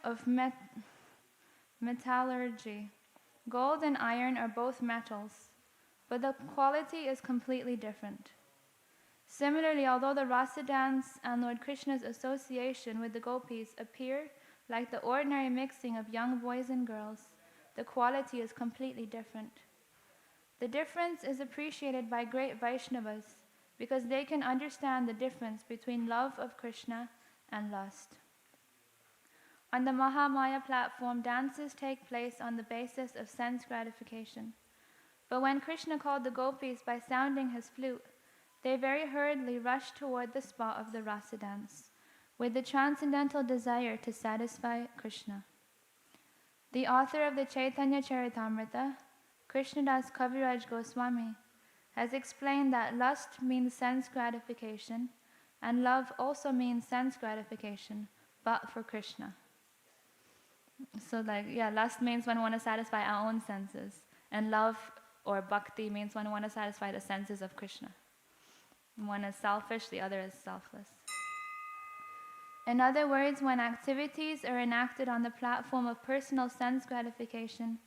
of metallurgy. Gold and iron are both metals, but the quality is completely different. Similarly, although the rasa dance and Lord Krishna's association with the gopis appear like the ordinary mixing of young boys and girls, the quality is completely different. The difference is appreciated by great Vaishnavas because they can understand the difference between love of Krishna and lust. On the Mahamaya platform, dances take place on the basis of sense gratification. But when Krishna called the gopis by sounding his flute, they very hurriedly rushed toward the spot of the rasa dance, with the transcendental desire to satisfy Krishna. The author of the Chaitanya Charitamrita, Krishnadas Kaviraj Goswami, has explained that lust means sense gratification, and love also means sense gratification, but for Krishna. So lust means when we want to satisfy our own senses, and love or bhakti means when we want to satisfy the senses of Krishna. One is selfish, the other is selfless. In other words, when activities are enacted on the platform of personal sense gratification,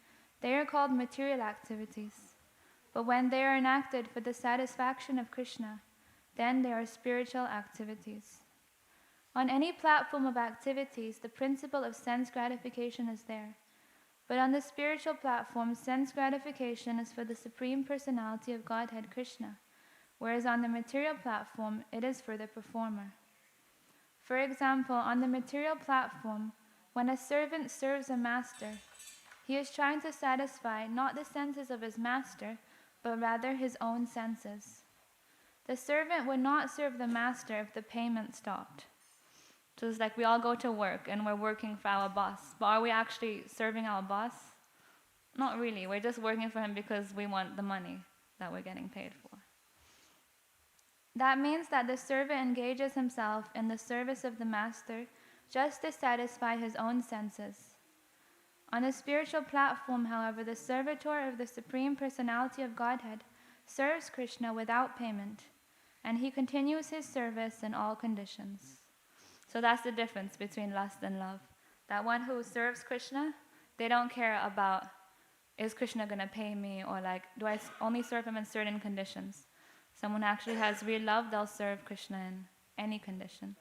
they are called material activities. But when they are enacted for the satisfaction of Krishna, then they are spiritual activities. On any platform of activities, the principle of sense gratification is there. But on the spiritual platform, sense gratification is for the Supreme Personality of Godhead Krishna, whereas on the material platform, it is for the performer. For example, on the material platform, when a servant serves a master, he is trying to satisfy not the senses of his master, but rather his own senses. The servant would not serve the master if the payment stopped. So it's like we all go to work and we're working for our boss. But are we actually serving our boss? Not really. We're just working for him because we want the money that we're getting paid for. That means that the servant engages himself in the service of the master just to satisfy his own senses. On the spiritual platform, however, the servitor of the Supreme Personality of Godhead serves Krishna without payment, and he continues his service in all conditions. So that's the difference between lust and love. That one who serves Krishna, they don't care about, is Krishna going to pay me, or do I only serve him in certain conditions? Someone who actually has real love, they'll serve Krishna in any condition.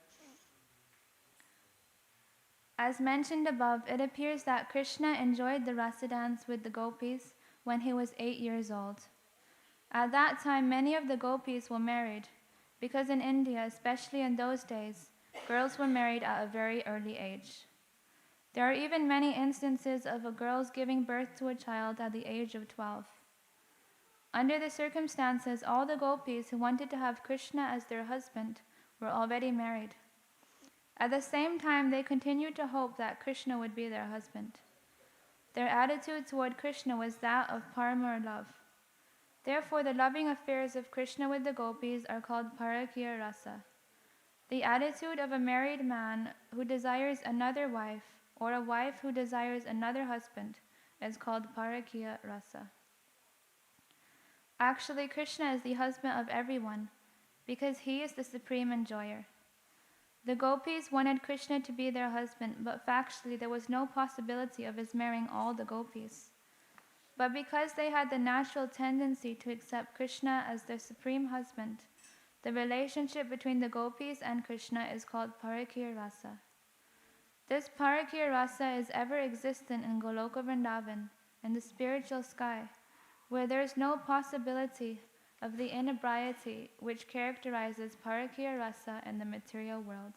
As mentioned above, it appears that Krishna enjoyed the rasa dance with the gopis when he was 8 years old. At that time, many of the gopis were married, because in India, especially in those days, girls were married at a very early age. There are even many instances of a girl's giving birth to a child at the age of 12. Under the circumstances, all the gopis who wanted to have Krishna as their husband were already married. At the same time, they continued to hope that Krishna would be their husband. Their attitude toward Krishna was that of paramar love. Therefore, the loving affairs of Krishna with the gopis are called parakiya rasa. The attitude of a married man who desires another wife, or a wife who desires another husband, is called parakiya rasa. Actually, Krishna is the husband of everyone, because he is the supreme enjoyer. The gopis wanted Krishna to be their husband, but factually there was no possibility of his marrying all the gopis. But because they had the natural tendency to accept Krishna as their supreme husband, the relationship between the gopis and Krishna is called parakiya rasa. This parakiya rasa is ever existent in Goloka Vrindavan, in the spiritual sky, where there is no possibility of the inebriety which characterizes parakiya rasa in the material world.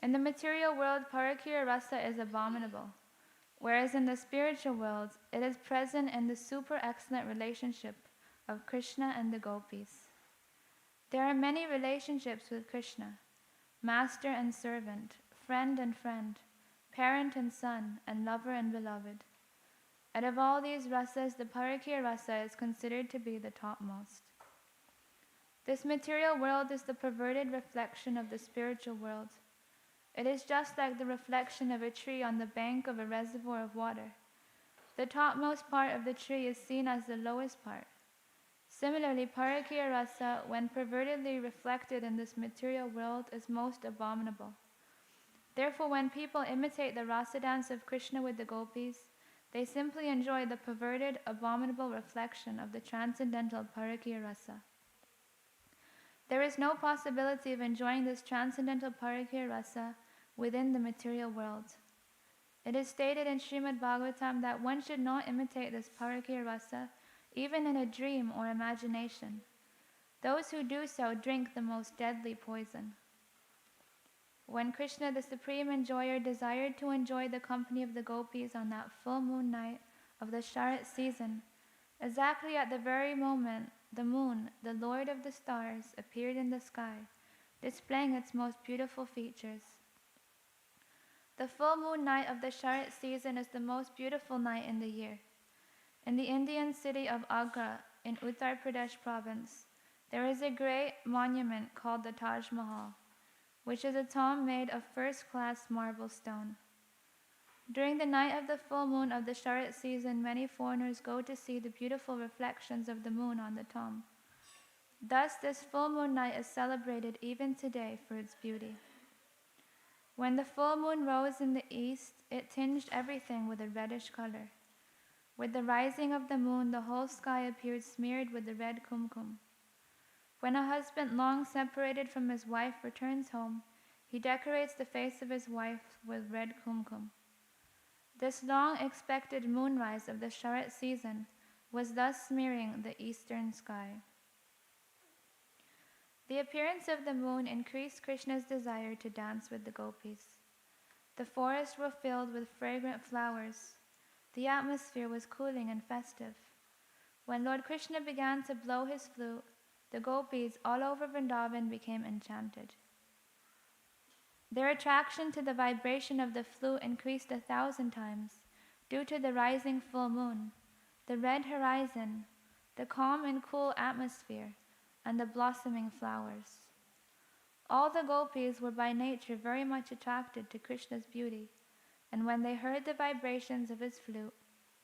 In the material world, parakiya rasa is abominable, whereas in the spiritual world, it is present in the super excellent relationship of Krishna and the gopis. There are many relationships with Krishna: master and servant, friend and friend, parent and son, and lover and beloved. Out of all these rasas, the parakiya rasa is considered to be the topmost. This material world is the perverted reflection of the spiritual world. It is just like the reflection of a tree on the bank of a reservoir of water. The topmost part of the tree is seen as the lowest part. Similarly, parakiya rasa, when pervertedly reflected in this material world, is most abominable. Therefore, when people imitate the rasa dance of Krishna with the gopis, they simply enjoy the perverted, abominable reflection of the transcendental parakya rasa. There is no possibility of enjoying this transcendental parakya rasa within the material world. It is stated in Srimad Bhagavatam that one should not imitate this parakya rasa even in a dream or imagination. Those who do so drink the most deadly poison. When Krishna, the supreme enjoyer, desired to enjoy the company of the gopis on that full moon night of the Sharat season, exactly at the very moment the moon, the lord of the stars, appeared in the sky, displaying its most beautiful features. The full moon night of the Sharat season is the most beautiful night in the year. In the Indian city of Agra, in Uttar Pradesh province, there is a great monument called the Taj Mahal, which is a tomb made of first-class marble stone. During the night of the full moon of the Sharat season, many foreigners go to see the beautiful reflections of the moon on the tomb. Thus, this full moon night is celebrated even today for its beauty. When the full moon rose in the east, it tinged everything with a reddish color. With the rising of the moon, the whole sky appeared smeared with the red kumkum. When a husband long separated from his wife returns home, he decorates the face of his wife with red kumkum. This long-expected moonrise of the Sharat season was thus smearing the eastern sky. The appearance of the moon increased Krishna's desire to dance with the gopis. The forests were filled with fragrant flowers. The atmosphere was cooling and festive. When Lord Krishna began to blow his flute, the gopis all over Vrindavan became enchanted. Their attraction to the vibration of the flute increased 1,000 times due to the rising full moon, the red horizon, the calm and cool atmosphere, and the blossoming flowers. All the gopis were by nature very much attracted to Krishna's beauty, and when they heard the vibrations of his flute,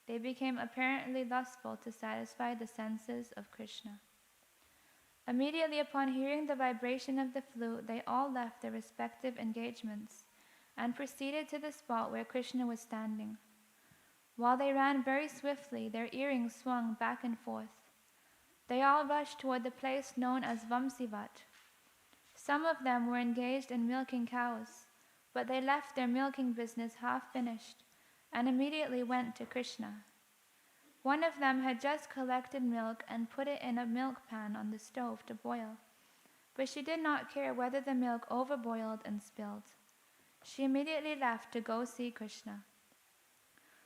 they became apparently lustful to satisfy the senses of Krishna. Immediately upon hearing the vibration of the flute, they all left their respective engagements and proceeded to the spot where Krishna was standing. While they ran very swiftly, their earrings swung back and forth. They all rushed toward the place known as Vamsivat. Some of them were engaged in milking cows, but they left their milking business half finished and immediately went to Krishna. One of them had just collected milk and put it in a milk pan on the stove to boil, but she did not care whether the milk overboiled and spilled. She immediately left to go see Krishna.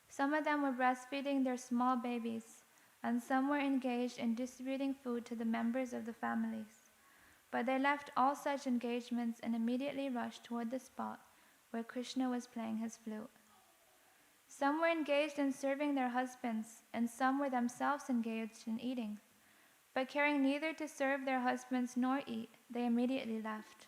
Some of them were breastfeeding their small babies, and some were engaged in distributing food to the members of the families. But they left all such engagements and immediately rushed toward the spot where Krishna was playing his flute. Some were engaged in serving their husbands, and some were themselves engaged in eating. But caring neither to serve their husbands nor eat, they immediately left.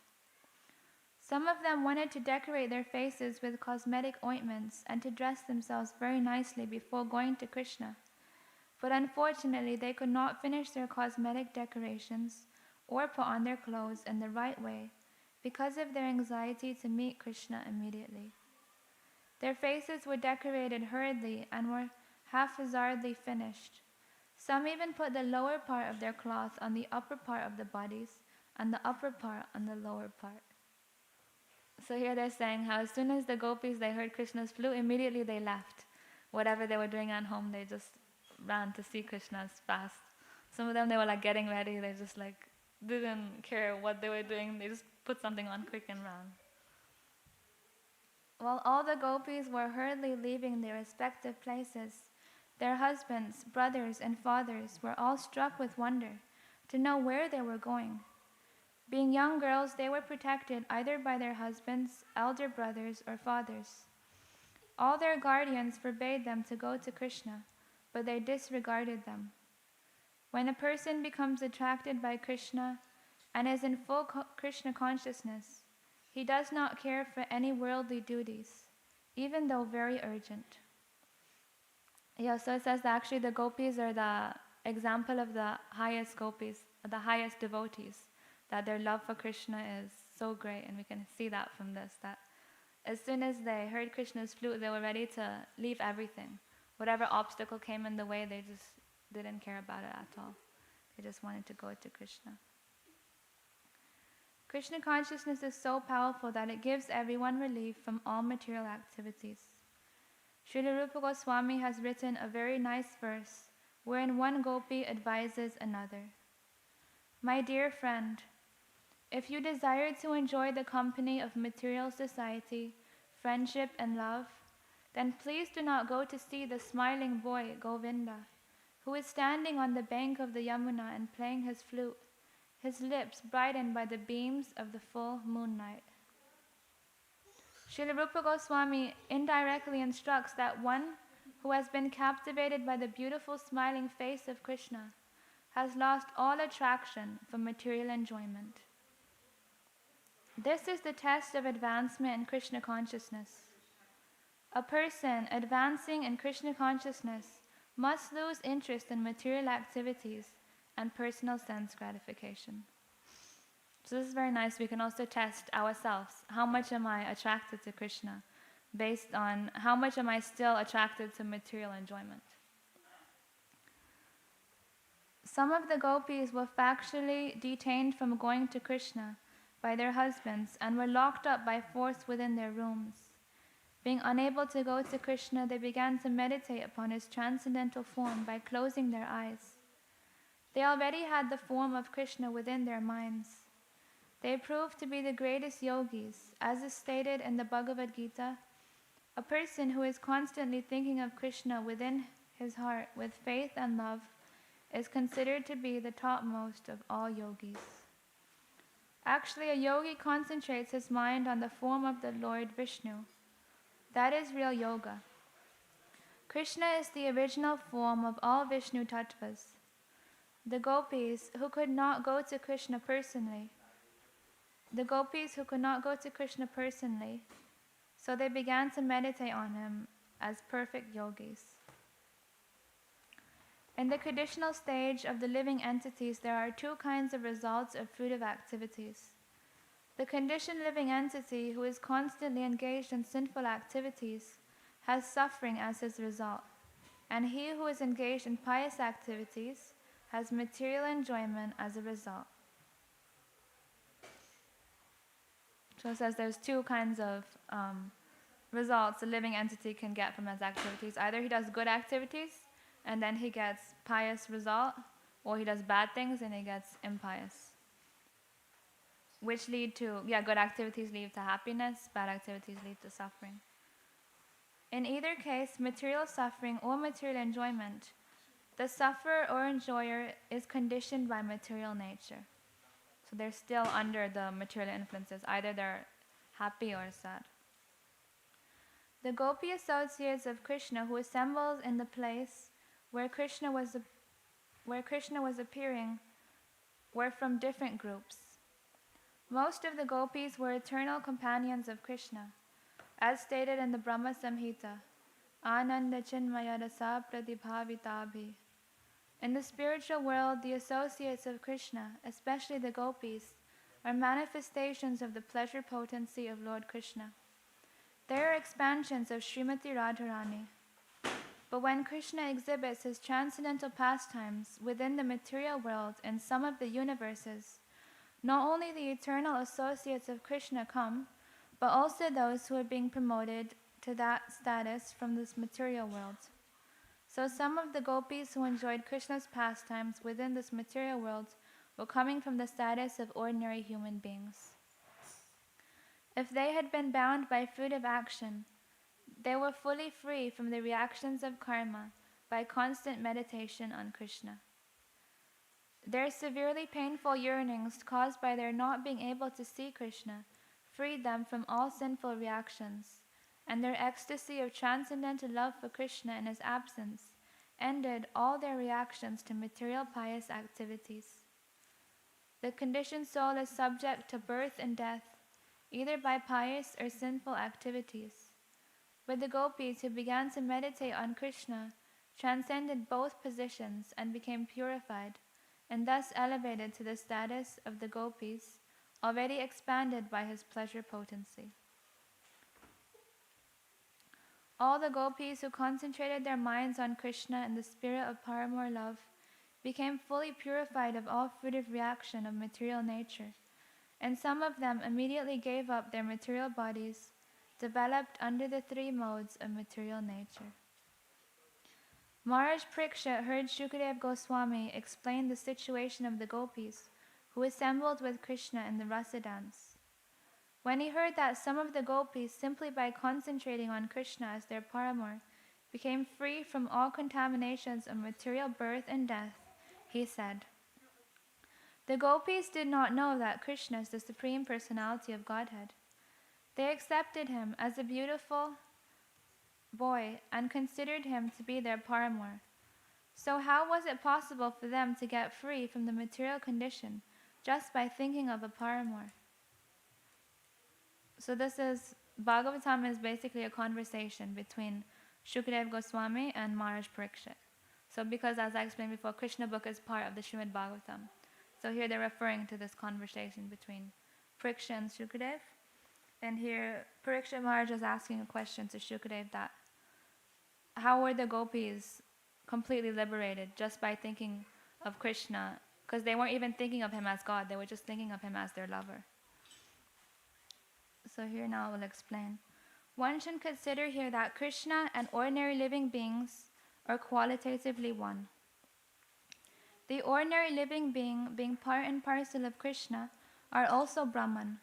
Some of them wanted to decorate their faces with cosmetic ointments and to dress themselves very nicely before going to Krishna. But unfortunately, they could not finish their cosmetic decorations or put on their clothes in the right way because of their anxiety to meet Krishna immediately. Their faces were decorated hurriedly and were haphazardly finished. Some even put the lower part of their cloth on the upper part of the bodies and the upper part on the lower part. So here they're saying how as soon as the gopis, they heard Krishna's flute, immediately they left. Whatever they were doing at home, they just ran to see Krishna as fast. Some of them, they were like getting ready, they just like didn't care what they were doing, they just put something on quick and ran. While all the gopis were hurriedly leaving their respective places, their husbands, brothers, and fathers were all struck with wonder to know where they were going. Being young girls, they were protected either by their husbands, elder brothers, or fathers. All their guardians forbade them to go to Krishna, but they disregarded them. When a person becomes attracted by Krishna and is in full Krishna consciousness, he does not care for any worldly duties, even though very urgent. Yeah, so it says that actually the gopis are the example of the highest gopis, the highest devotees, that their love for Krishna is so great, and we can see that from this, that as soon as they heard Krishna's flute, they were ready to leave everything. Whatever obstacle came in the way, they just didn't care about it at all. They just wanted to go to Krishna. Krishna consciousness is so powerful that it gives everyone relief from all material activities. Srila Rupa Goswami has written a very nice verse wherein one gopi advises another. My dear friend, if you desire to enjoy the company of material society, friendship and love, then please do not go to see the smiling boy Govinda, who is standing on the bank of the Yamuna and playing his flute, his lips brightened by the beams of the full moon night. Srila Rupa Goswami indirectly instructs that one who has been captivated by the beautiful smiling face of Krishna has lost all attraction for material enjoyment. This is the test of advancement in Krishna consciousness. A person advancing in Krishna consciousness must lose interest in material activities and personal sense gratification. So this is very nice. We can also test ourselves. How much am I attracted to Krishna? Based on how much am I still attracted to material enjoyment? Some of the gopis were factually detained from going to Krishna by their husbands and were locked up by force within their rooms. Being unable to go to Krishna, they began to meditate upon his transcendental form by closing their eyes. They already had the form of Krishna within their minds. They proved to be the greatest yogis. As is stated in the Bhagavad Gita, a person who is constantly thinking of Krishna within his heart with faith and love is considered to be the topmost of all yogis. Actually, a yogi concentrates his mind on the form of the Lord Vishnu. That is real yoga. Krishna is the original form of all Vishnu tattvas. The gopis who could not go to Krishna personally, so they began to meditate on him as perfect yogis. In the conditional stage of the living entities, there are two kinds of results of fruitive activities. The conditioned living entity who is constantly engaged in sinful activities has suffering as his result, and he who is engaged in pious activities has material enjoyment as a result. So it says there's two kinds of results a living entity can get from his activities. Either he does good activities and then he gets pious result, or he does bad things and he gets impious. Which lead to, good activities lead to happiness, bad activities lead to suffering. In either case, material suffering or material enjoyment, the sufferer or enjoyer is conditioned by material nature. So they're still under the material influences. Either they're happy or sad. The gopi associates of Krishna who assembled in the place where Krishna was appearing were from different groups. Most of the gopis were eternal companions of Krishna, as stated in the Brahma Samhita, Ananda Chinmaya Rasa Pradibhavitabhi. In the spiritual world, the associates of Krishna, especially the gopis, are manifestations of the pleasure potency of Lord Krishna. They are expansions of Srimati Radharani. But when Krishna exhibits his transcendental pastimes within the material world in some of the universes, not only the eternal associates of Krishna come, but also those who are being promoted to that status from this material world. So some of the gopis who enjoyed Krishna's pastimes within this material world were coming from the status of ordinary human beings. If they had been bound by fruitive action, they were fully free from the reactions of karma by constant meditation on Krishna. Their severely painful yearnings caused by their not being able to see Krishna freed them from all sinful reactions, and their ecstasy of transcendental love for Krishna in his absence ended all their reactions to material pious activities. The conditioned soul is subject to birth and death, either by pious or sinful activities. But the gopis who began to meditate on Krishna transcended both positions and became purified, and thus elevated to the status of the gopis, already expanded by his pleasure potency. All the gopis who concentrated their minds on Krishna and the spirit of paramour love became fully purified of all fruitive reaction of material nature, and some of them immediately gave up their material bodies, developed under the three modes of material nature. Maharaj Parikshit heard Shukadev Goswami explain the situation of the gopis who assembled with Krishna in the rasa dance. When he heard that some of the gopis, simply by concentrating on Krishna as their paramour, became free from all contaminations of material birth and death, he said, "The gopis did not know that Krishna is the Supreme Personality of Godhead. They accepted him as a beautiful boy and considered him to be their paramour. So how was it possible for them to get free from the material condition just by thinking of a paramour?" So this is, Bhagavatam is basically a conversation between Shukadev Goswami and Maharaj Parikshit. So because, as I explained before, Krishna book is part of the Srimad Bhagavatam. So here they're referring to this conversation between Parikshit and Shukadev. And here Parikshit Maharaj is asking a question to Shukadev that how were the gopis completely liberated just by thinking of Krishna? Because they weren't even thinking of him as God, they were just thinking of him as their lover. So here now I will explain. One should consider here that Krishna and ordinary living beings are qualitatively one. The ordinary living being part and parcel of Krishna, are also Brahman,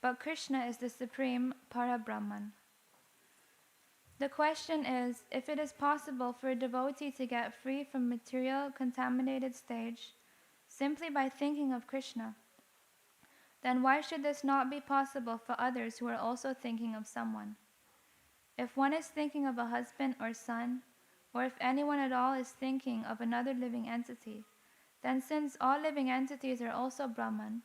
but Krishna is the supreme Para-Brahman. The question is, if it is possible for a devotee to get free from material contaminated stage simply by thinking of Krishna, then why should this not be possible for others who are also thinking of someone? If one is thinking of a husband or son, or if anyone at all is thinking of another living entity, then since all living entities are also Brahman,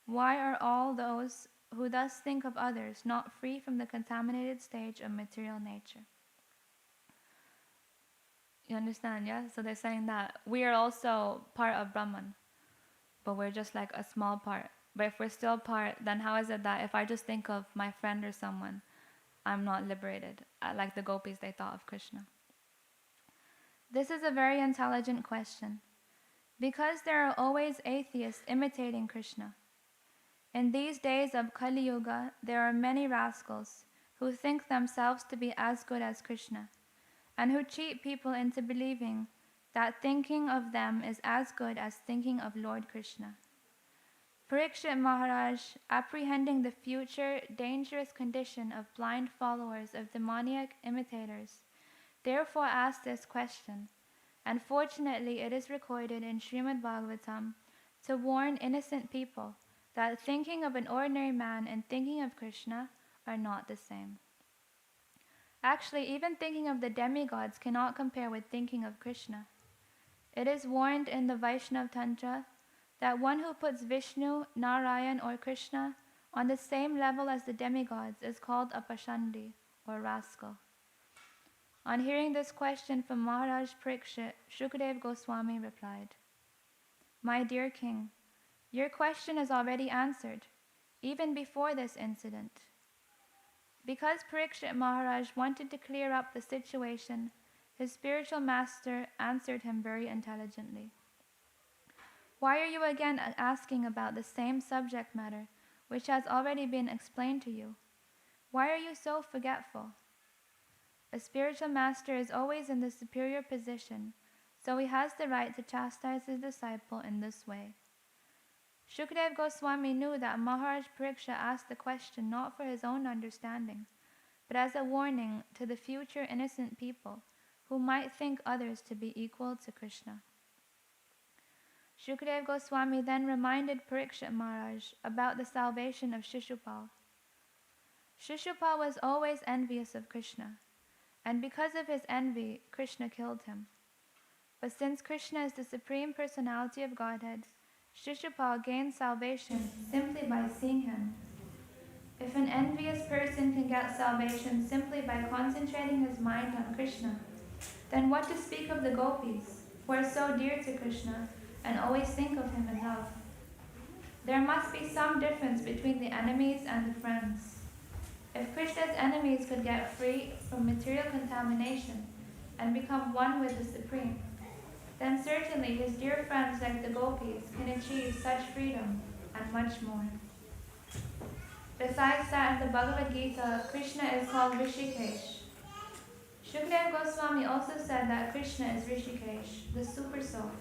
why are all those who thus think of others not free from the contaminated stage of material nature? You understand, yeah? So they're saying that we are also part of Brahman, but we're just like a small part. But if we're still part, then how is it that if I just think of my friend or someone, I'm not liberated, like the gopis, they thought of Krishna? This is a very intelligent question, because there are always atheists imitating Krishna. In these days of Kali Yuga, there are many rascals who think themselves to be as good as Krishna, and who cheat people into believing that thinking of them is as good as thinking of Lord Krishna. Parikshit Maharaj, apprehending the future dangerous condition of blind followers of demoniac imitators, therefore asked this question, and fortunately it is recorded in Srimad Bhagavatam to warn innocent people that thinking of an ordinary man and thinking of Krishna are not the same. Actually, even thinking of the demigods cannot compare with thinking of Krishna. It is warned in the Vaishnava Tantra that one who puts Vishnu, Narayan, or Krishna on the same level as the demigods is called a Pashandi, or rascal. On hearing this question from Maharaj Parikshit, Shukadev Goswami replied, "My dear king, your question is already answered, even before this incident." Because Parikshit Maharaj wanted to clear up the situation, his spiritual master answered him very intelligently. "Why are you again asking about the same subject matter, which has already been explained to you? Why are you so forgetful?" A spiritual master is always in the superior position, so he has the right to chastise his disciple in this way. Shukadev Goswami knew that Maharaj Pariksha asked the question not for his own understanding, but as a warning to the future innocent people who might think others to be equal to Krishna. Shukadev Goswami then reminded Parikshit Maharaj about the salvation of Shishupal. Shishupal was always envious of Krishna, and because of his envy, Krishna killed him. But since Krishna is the Supreme Personality of Godhead, Shishupal gained salvation simply by seeing him. If an envious person can get salvation simply by concentrating his mind on Krishna, then what to speak of the gopis, who are so dear to Krishna and always think of him in love? There must be some difference between the enemies and the friends. If Krishna's enemies could get free from material contamination and become one with the Supreme, then certainly his dear friends like the gopis can achieve such freedom and much more. Besides that, in the Bhagavad Gita, Krishna is called Rishikesh. Shukadeva Goswami also said that Krishna is Rishikesh, the super soul,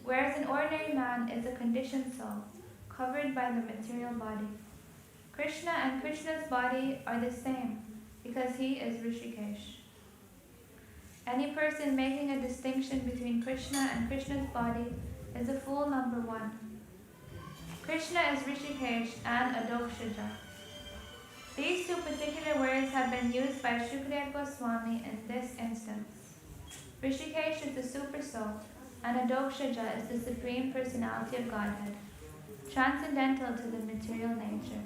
whereas an ordinary man is a conditioned soul, covered by the material body. Krishna and Krishna's body are the same because he is Rishikesh. Any person making a distinction between Krishna and Krishna's body is a fool number one. Krishna is Rishikesh and Adokshaja. These two particular words have been used by Shukadeva Goswami in this instance. Rishikesh is the super soul, and Adokshaja is the supreme personality of Godhead, transcendental to the material nature.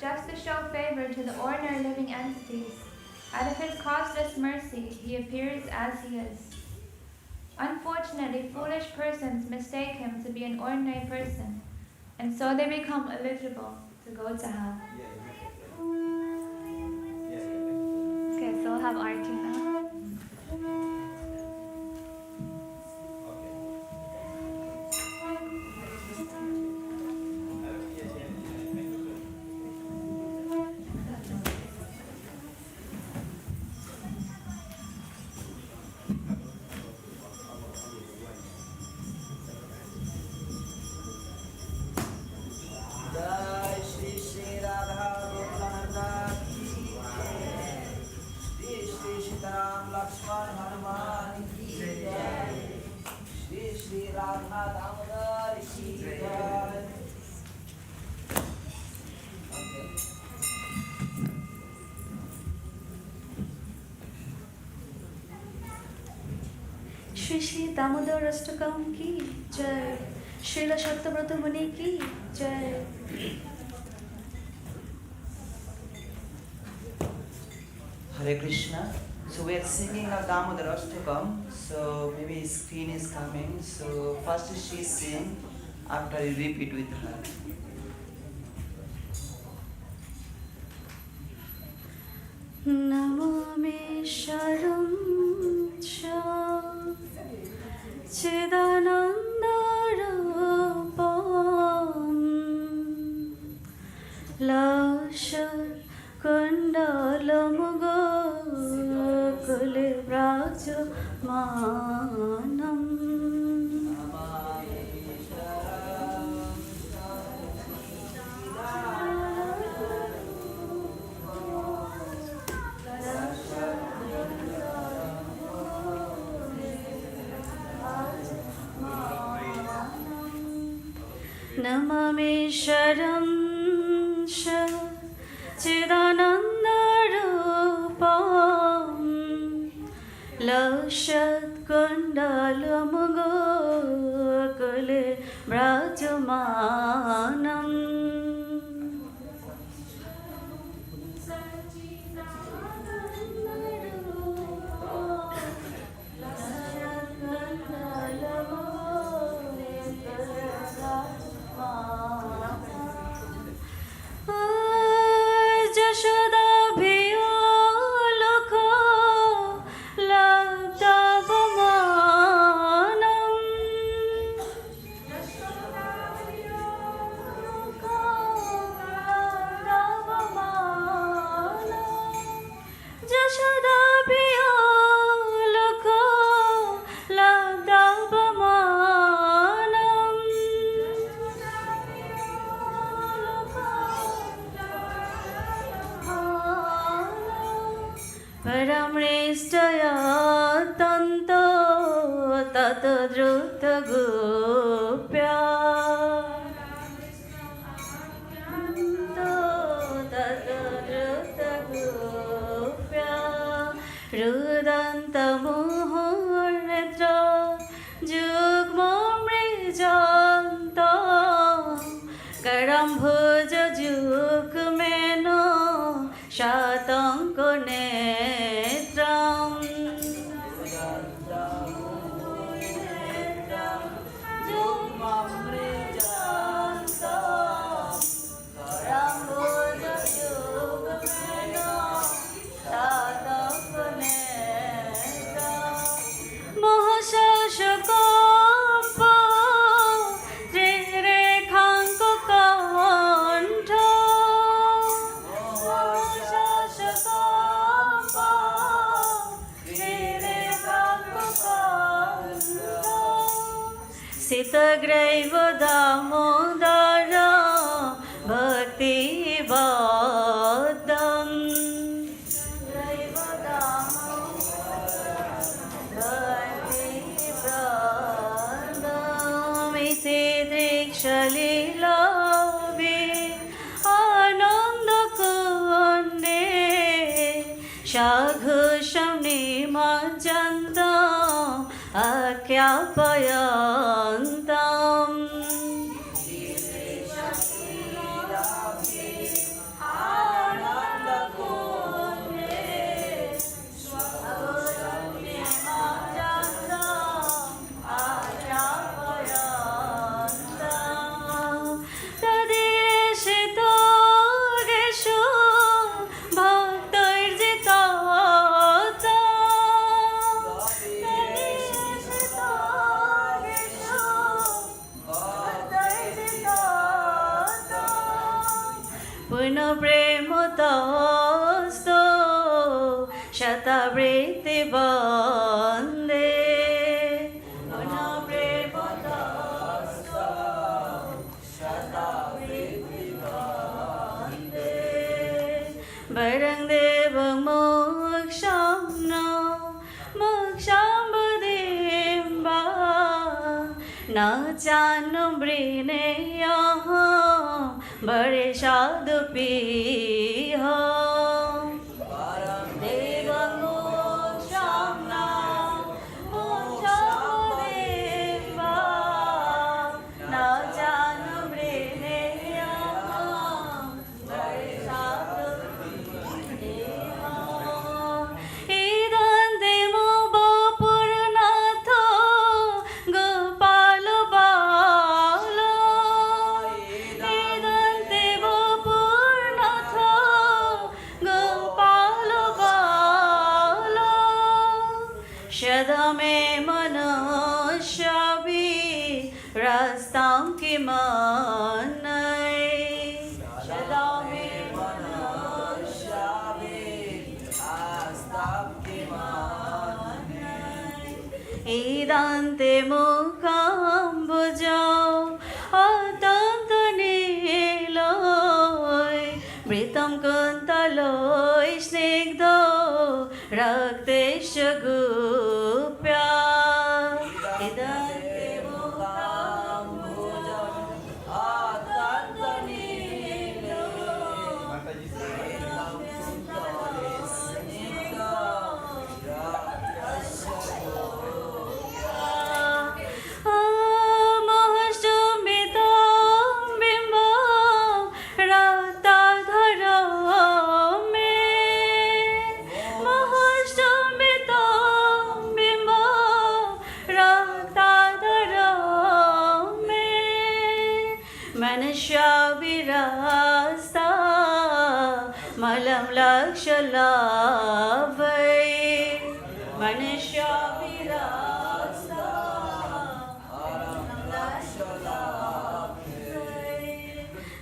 Just to show favor to the ordinary living entities, out of his causeless mercy, he appears as he is. Unfortunately, foolish persons mistake him to be an ordinary person, and so they become eligible to go to hell. Okay, so we'll have arti now. Shri Shri Damodar Ashtakam की जय, श्रील सत्यव्रत मुनि की जय। Hare Krishna. So we are singing a Damodar Ashtakam. So maybe screen is coming. So first she sing, after you repeat with her. Namami Sharam Chidanandarapam Lashar Kundalamuga Manam. Namami Sharam Chidanandarupam Lashat Kundalamuga Brajamanam. Paramrestaya tanto tatadruta gopya tatadruta gopya rudanta muhurnetra jugmamrijanta karambhuja jugmeno shatanko netram jugmamrijanta अग्रैव Damodar भक्तिवदम् भक्तिवदमिति दृक्षलीलावे आनन्दकुण्डे शाघुषं निमज्जन्तम् आख्यापयन्तम् प्रेमतस्तो शतवृत्ति वन्दे प्रेमतस्तो शतवृत्ति वन्दे वरं देवं मोक्षं मोक्षाम्बुदिम्बा न चानु वृणेयः बड़े साधुपीह देवं मोक्षं मोक्षाम्बुदिम्बा न चानु वृणेयः बड़े साधुपीह इदन्ते मो बपुरनाथ गोपाल बाला इदन्ते बपुरनाथ गोपाल बाला सदा मे मनस्याभि रास्तां किमन्यै सदा मे मनस्याभि रास्तां किमन्यै इदन्ते मुखाम्बुजौ अत्यन्त नीलोय मृतं कुन्तलोय स्निग्धो रक्तेश्च गुप्या इदन्ते मुखाम्बुजौ अत्यन्त नीलोय मृतं कुन्तलोय स्निग्धो रक्तेश्च गुप्या महश्चुम्बितं बिम्बं रक्ताधरं मे महश्चुम्बितं बिम्बं रक्ताधरं मे मनुष्याभिरास्ता मलं लक्ष्यलाभै मनुष्याभिरास्ता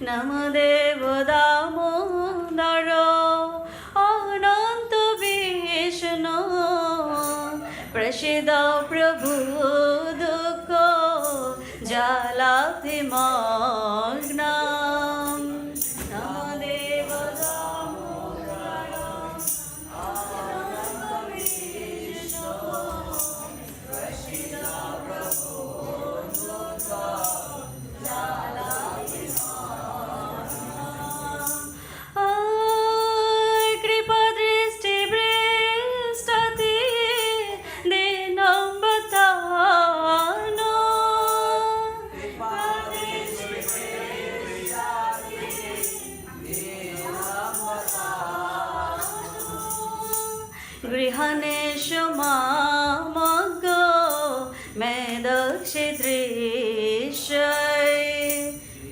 नमदेव दामोदर अनन्त विष्णु प्रसीद प्रभु दुःख जलाभिमग्नम् नमदेव दामोदर अनन्त विष्णु प्रसीद प्रभु दुःख कृपादृष्टिवृष्टति दीनं बतानो गृहणेषु मामग्गो मे दक्षिदृश्यै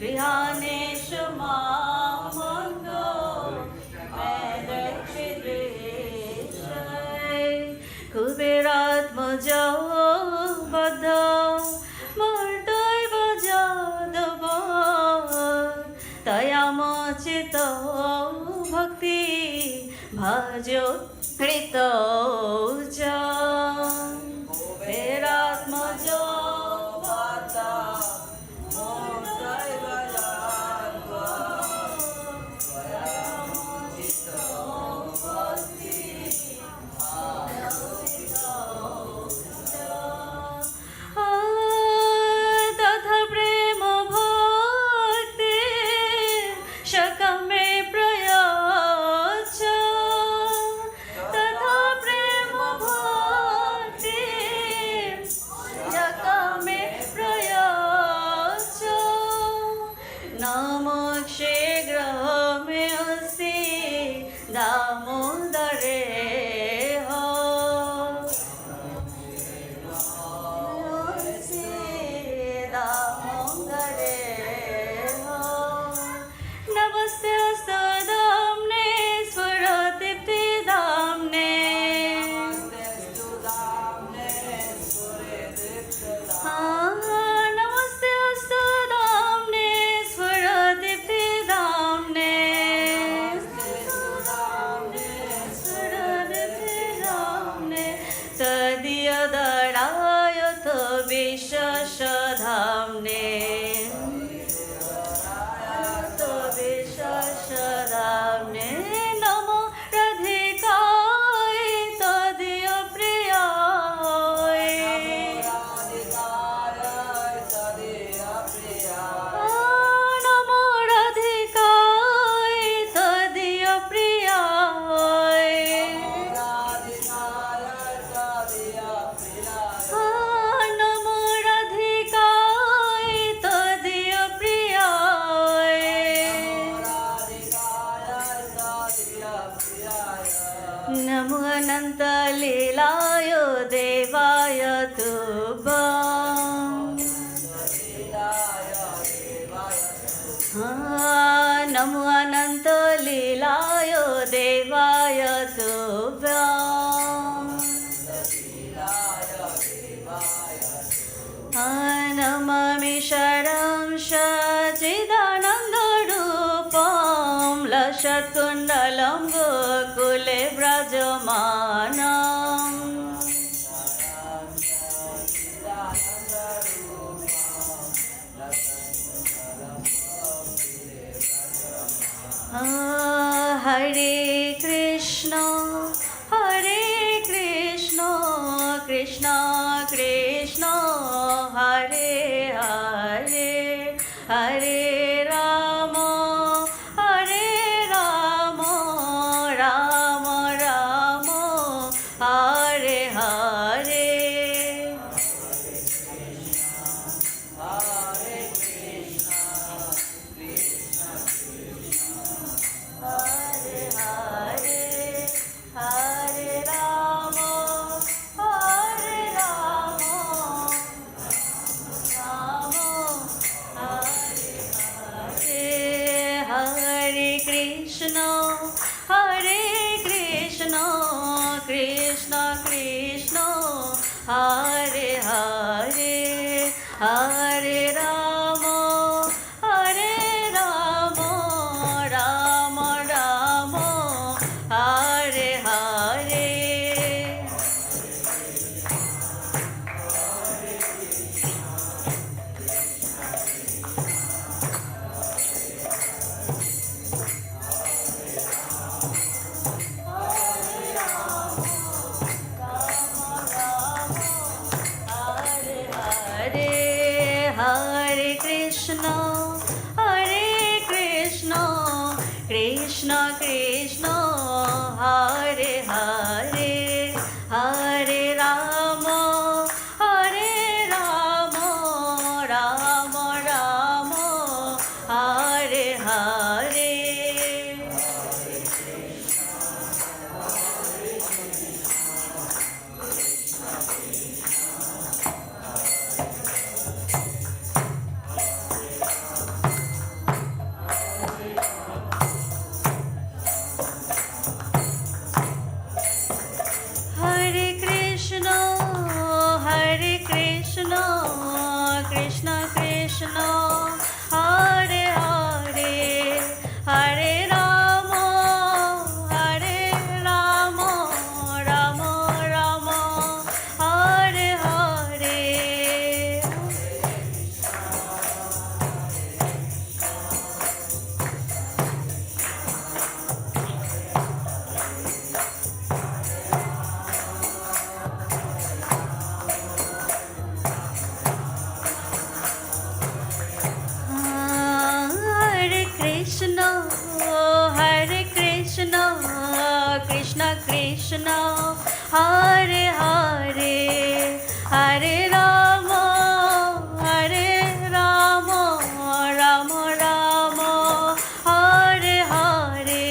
गृहणेषु मामग्गो मे दक्षिदृश्यै कुबेरात्मजो बद्ध मर्दैव जादव तया मोचित भक्ति भजो हृतो च कुबेरात्मजो बद्ध दामोदरे हो दामोदरे हो नमस्ते अस्तु दाम्ने स्वरदीप्ति दाम्ने नमस्ते अस्तु दाम्ने स्वरदीप्ति दाम्ने तदीयदरायत विशेषधाम्ने विशेषधाम्ने नमो राधिकाय तदीयप्रियाय नमो राधिकाय तदीयप्रियाय नमो राधिकाय तदीयप्रियाय नमो अनन्तलीलाय देवाय तुभ्यं नमो अनन्तलीलाय देवाय तुभ्यं नमामि शरणं सच्चिदानन्दरूपं लसत्कुण्डलं गोकुले व्रजमानम् हरे Krishna Krishna Krishna Hare Hare Hare Ram Ram Ram Hare Hare Hare Hare Hare Ram Ram Hare Hare Krishna Krishna Krishna Hare Hare Hare Ram Ram Ram Hare Hare Hare Hare Krishna Krishna Krishna Hare Hare Hare Ram Ram Ram Hare Hare Hare Krishna Krishna Krishna Hare Hare Hare Ram Ram Ram Hare Hare Krishna Krishna Hare Hare Hare Ram Ram Ram Hare Hare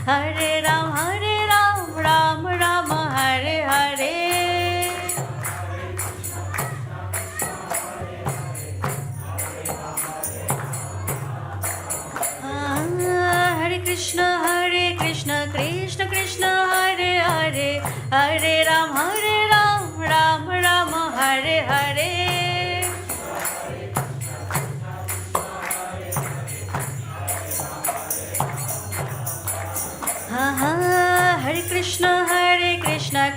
Hare Ram, Ram Ram, Hare Hare. Hare Krishna, Krishna Krishna, Hare Hare, Hare Ram, Ram Ram, Hare Hare. Hare Krishna,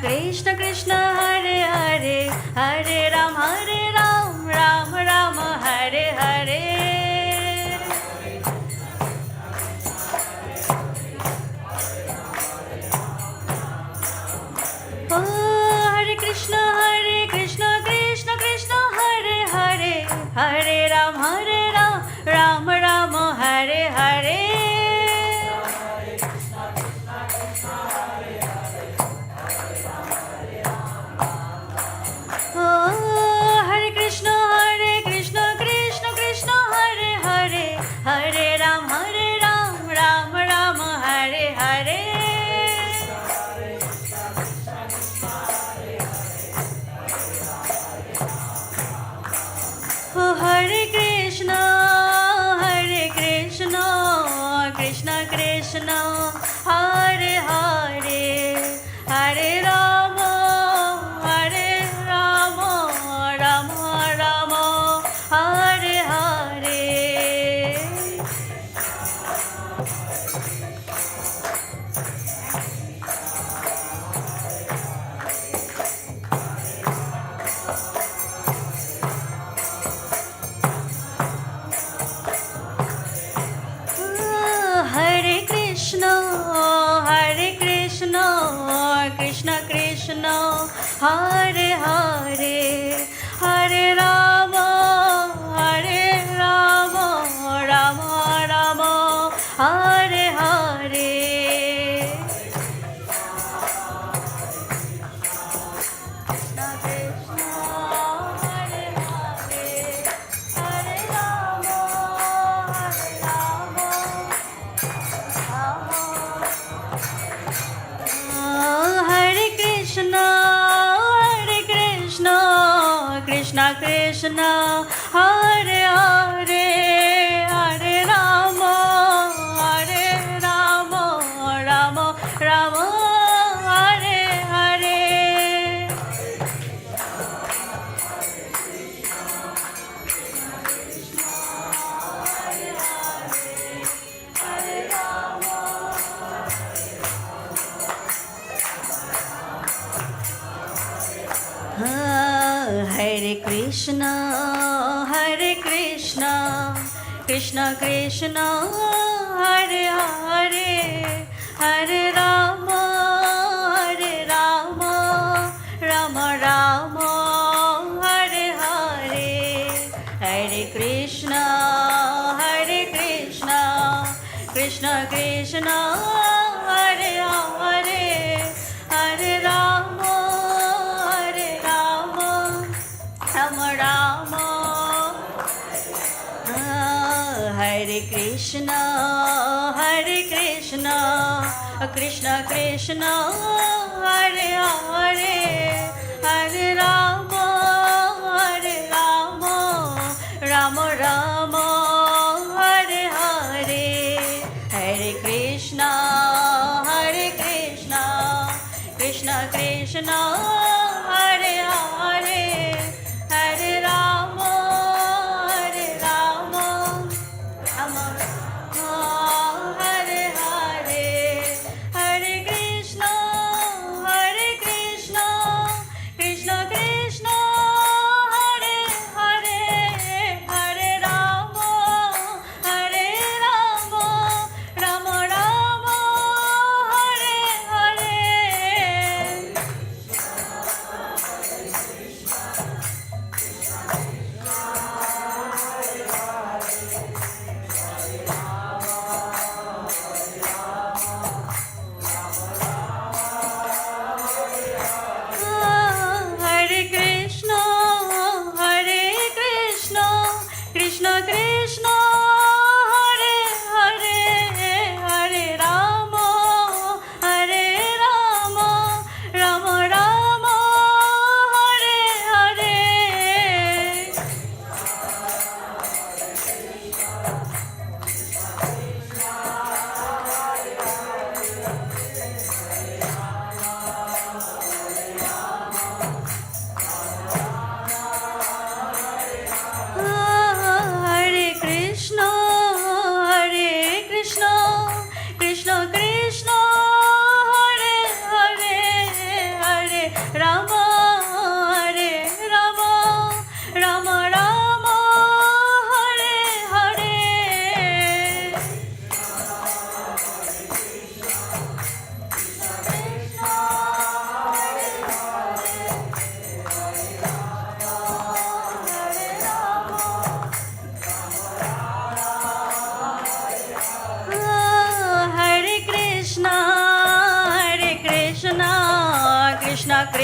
Krishna Krishna, Hare Hare, Hare Ram, Ram Ram, Hare Hare. Hare Krishna, Krishna Krishna, Hare Hare, Hare Ram, Ram Ram, Hare Hare. Hare Krishna, Krishna Krishna, Hare Hare, Hare Ram, Ram Ram, Hare Hare. Hare Krishna, Krishna Krishna, Hare Hare, Hare Rama, Rama Rama, Hare Hare. Hare Krishna, Krishna Krishna, Hare Hare, Hare Rama, Rama Rama, Hare Hare. Krishna Krishna, Hare Hare, Hare Rama, Hare Krishna, Krishna Krishna, Hare Hare, Hare Rama, Rama Rama, Hare Hare. Hare Krishna, Krishna Krishna, Hare Hare, Hare Rama, Rama Rama, Hare Hare. Hare Krishna, Krishna Krishna, Hare Hare, Hare Rama, Rama Rama. Hare Krishna, Krishna Krishna, Hare Hare, Hare Rama, Rama Rama, Hare Hare. Hare Krishna, Krishna Krishna, Hare Hare, Hare Rama, Rama Hare Hare. Hare Krishna, Krishna Krishna, Hare Hare, Hare Rama, Rama Rama, Hare Hare.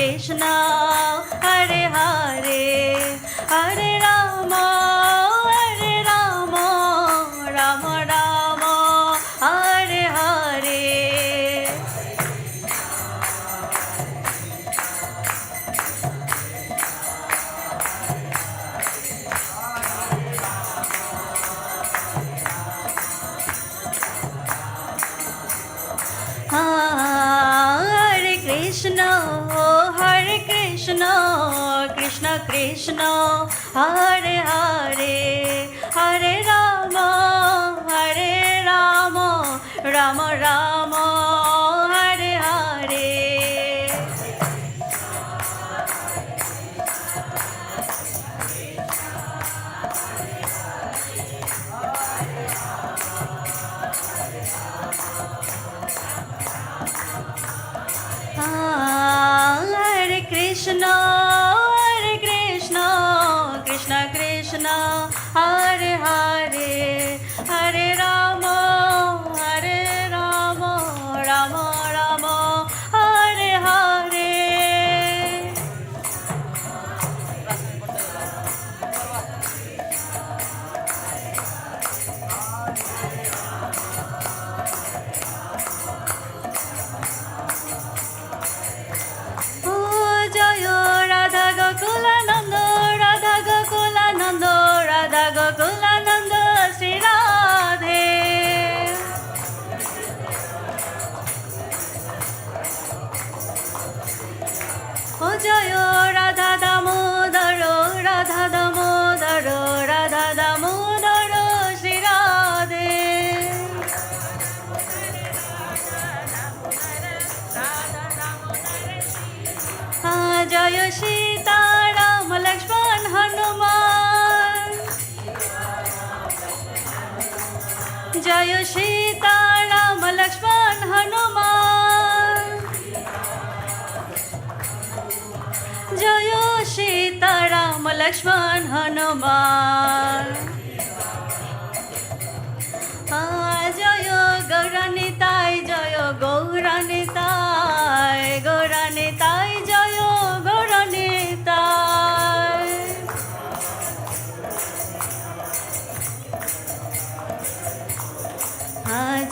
Krishna, Hare Hare, Hare Rama, Rama Rama, Hare Hare. Hare Krishna, Krishna Krishna, Hare Hare, Hare Rama, Rama Rama, Hare Hare. Hare Krishna, Krishna Krishna, Hare Hare, Hare Rama, Rama Rama, Hare Hare. Jayo Radha Gokula Nanda, Radha Gokula Nanda, Radha Gokula Nanda, Sri Radhe. Oh Jayo Radha Damodaro, Radha Damodaro, Radha Damodaro, Sri Radhe. Jaya Sita Ram Lakshman Hanuman, Jaya Sita Ram Lakshman Hanuman, Jaya Sita Ram Lakshman Hanuman. Jaya Gauranitai, Jaya Gauranitai, Gauranitai, Jaya Gauranitai.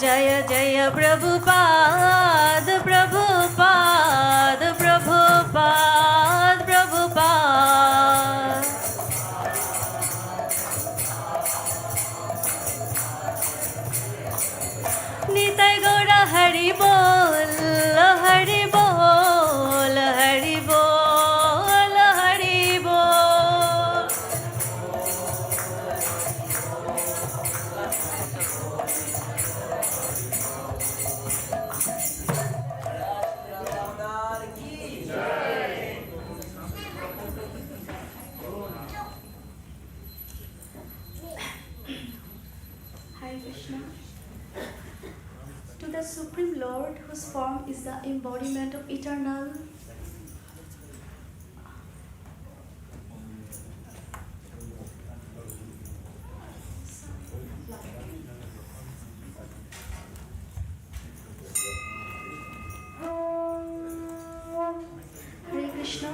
Jaya Jaya Prabhupada, Prabhupada, Prabhupada, Prabhupada. Nitai Gaura Hari Bol, Hari Bol, Hari Bol, Hari Bol. Hare Krishna. To the Supreme Lord, whose form is the embodiment of eternal Hare Krishna.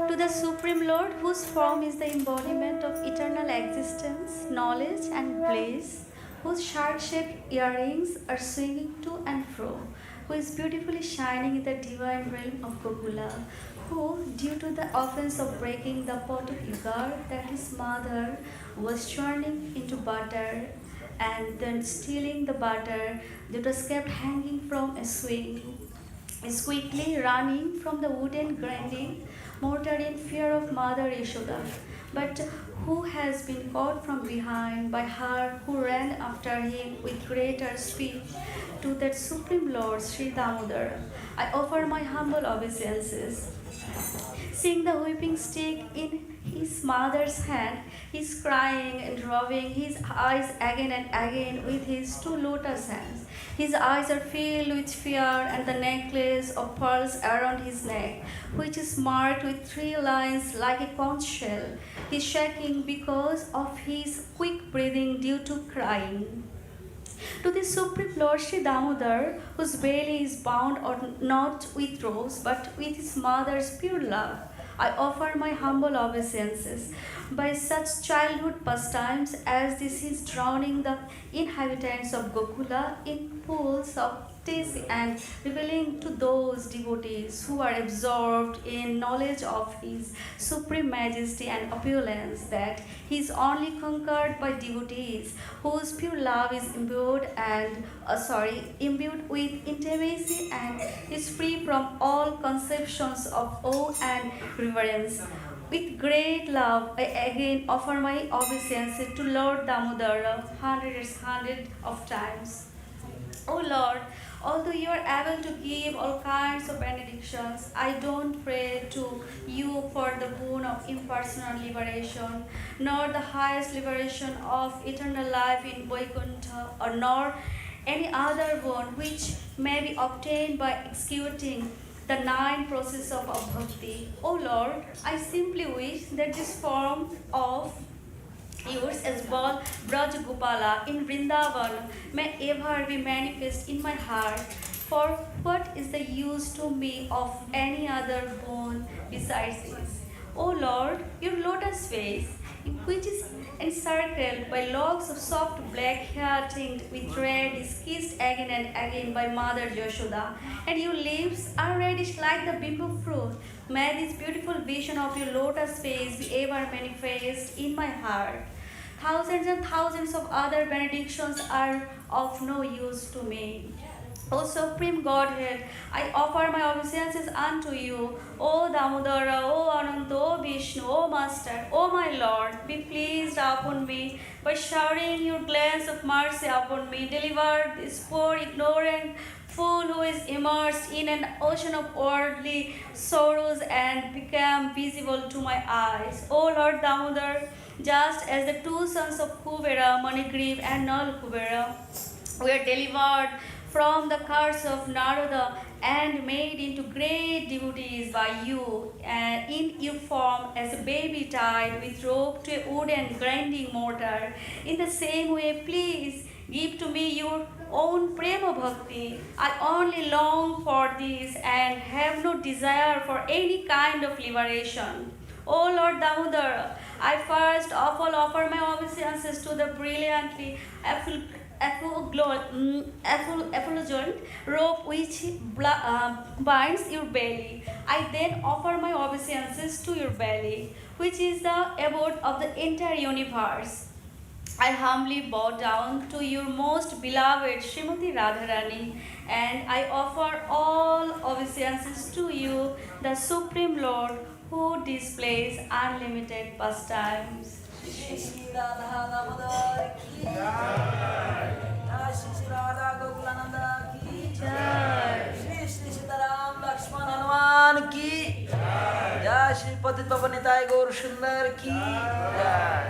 To the Supreme Lord, whose form is the embodiment of eternal existence, knowledge, and bliss, whose shark-shaped earrings are swinging to and fro, who is beautifully shining in the divine realm of Gokula, who, due to the offense of breaking the pot of sugar that his mother was churning into butter, and then stealing the butter that was kept hanging from a swing, is quickly running from the wooden grinding mortar in fear of Mother Yashoda, but who has been caught from behind by her who ran after him with greater speed. To that Supreme Lord, Sri Damodar, I offer my humble obeisances. Seeing the whipping stick in his mother's hand, he is crying and rubbing his eyes again and again with his two lotus hands. His eyes are filled with fear, and the necklace of pearls around his neck, which is marked with 3 lines like a conch shell, is shaking because of his quick breathing due to crying. To the Supreme Lord Sri Damodar, whose belly is bound or not with ropes but with his mother's pure love, I offer my humble obeisances. By such childhood pastimes as this is drowning the inhabitants of Gokula in pools of ecstasy and revealing to those devotees who are absorbed in knowledge of his supreme majesty and opulence that he is only conquered by devotees whose pure love is imbued with intimacy and is free from all conceptions of awe and reverence. With great love, I again offer my obeisance to Lord Damodara hundred of times. O Lord, although you are able to give all kinds of benedictions, I don't pray to you for the boon of impersonal liberation, nor the highest liberation of eternal life in Vaikuntha, or nor any other boon which may be obtained by executing the 9 processes of bhakti. O Lord, I simply wish that this form of yours as Bal Braj Gopala in Vrindavan may ever be manifest in my heart. For what is the use to me of any other boon besides this? O Lord, your lotus face, which is encircled by locks of soft black hair tinged with red, is kissed again and again by Mother Yashoda, and your lips are reddish like the bimbo fruit. May this beautiful vision of your lotus face be ever manifest in my heart. Thousands and thousands of other benedictions are of no use to me. O Supreme Godhead, I offer my obeisances unto you. O Damodara, O Ananta, O Vishnu, O Master, O my Lord, be pleased upon me by showering your glance of mercy upon me. Deliver this poor ignorant fool who is immersed in an ocean of worldly sorrows and become visible to my eyes. O Lord Damodar, just as the 2 sons of Kubera, Manigriv and Nal Kubera, were delivered from the curse of Narada and made into great devotees by you, and in your form as a baby tied with rope to a wooden grinding mortar. In the same way, please give to me your own prema bhakti. I only long for this and have no desire for any kind of liberation. O Lord Damodar, I first of all offer my obeisances to the brilliantly effulgent rope which binds your belly. I then offer my obeisances to your belly, which is the abode of the entire universe. I humbly bow down to your most beloved Srimati Radharani, and I offer all obeisances to you, the Supreme Lord, who displays unlimited pastimes. Shri Radha Damodar ki jai. Shri Radha Gokulananda ki jai. Shri Sitaram Lakshman Hanuman ki jai. Jai Shri Patit Pavan Nitai Gaur Sundar ki jai.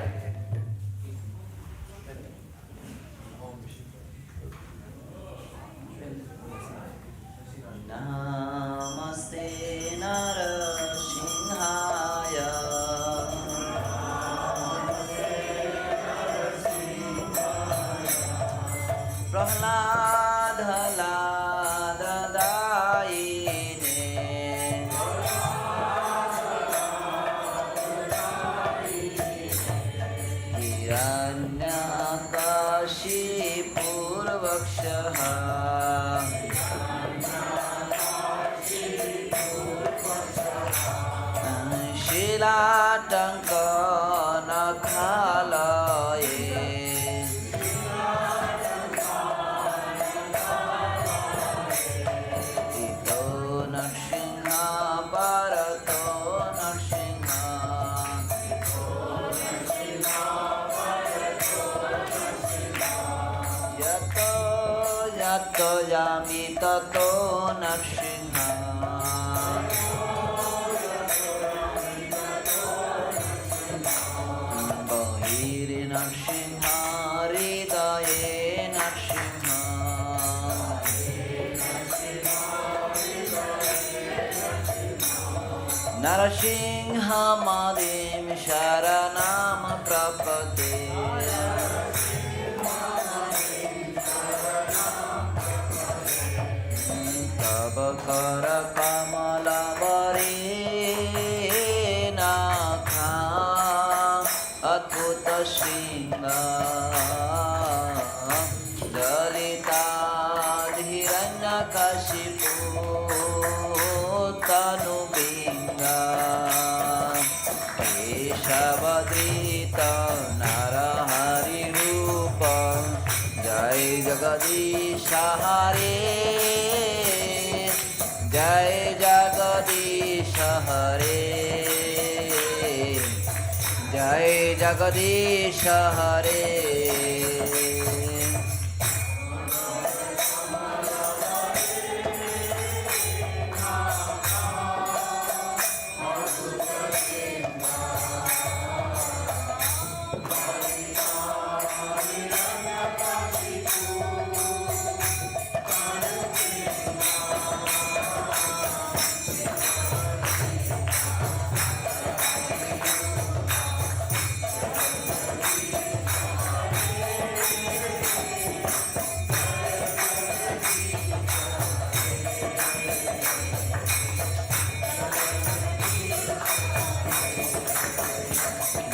Namaste Narasimhaya. Prahlad Halada Daine. Hiranyakashi Purvakshaha. Shilatanka Nakhalaye. Ito Narsingha Bharato Narsingha. Yato Yato Yami Tato Narsingha. Narsingha Hridaye Narsingha. Narasingha Madim Sharanam Prapate. तव कर कमल वरे नाखा अद्भुत श्रृंगार दलिताधिरण्यकशिपु तनुबिंगा केशवधृत नरहरि रूप जय जगदीश हरे जय जगदीश हरे जय जगदीश हरे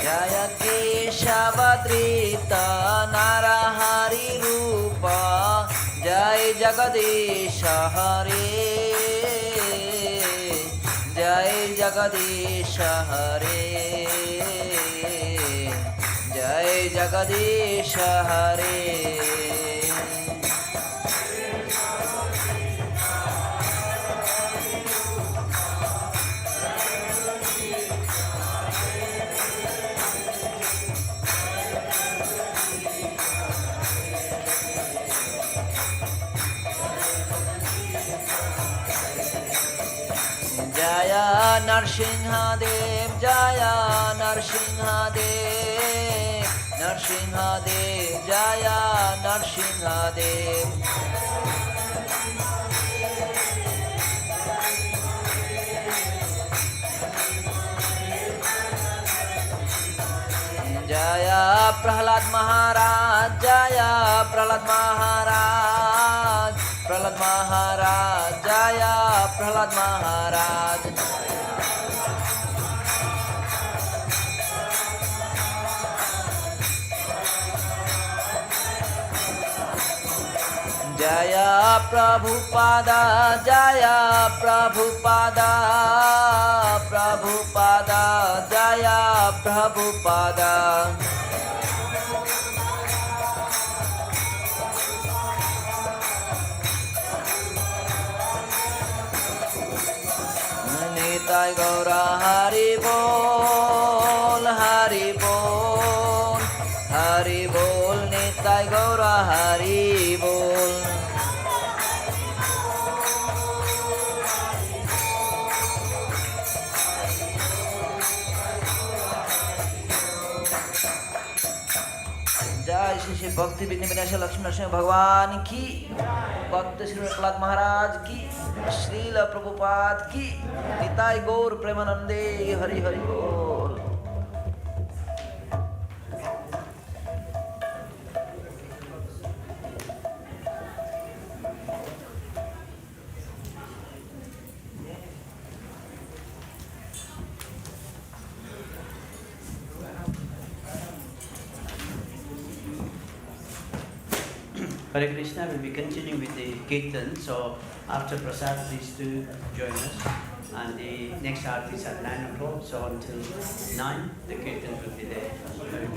जय केशवधृत नरहरि रूप जय जगदीश हरे जय जगदीश हरे जय जगदीश हरे जय नरसिंहदेव जय नरसिंहदेव नरसिंहदेव जय नरसिंहदेव जय प्रहलाद महाराज जय प्रहलाद महाराज प्रहलाद महाराज जय प्रहलाद महाराज जय प्रभुपाद जय प्रभुपाद प्रभुपाद जय प्रभुपाद निताय गौर हरि बोल हरि बोल हरि बोल निताय गौर हरि बोल जय श्री श्री भक्ति विघ्न विनाशक लक्ष्मी नरसिंह भगवान की भक्त श्री प्रहलाद महाराज की श्रील प्रभुपाद की निताय गौर प्रेमानंदे हरि हरि बोल Hare Krishna, we'll be continuing with the Kirtan. So after Prasad, please do join us. And the next arti is at 9 o'clock. So until 9, the Kirtan will be there. Hare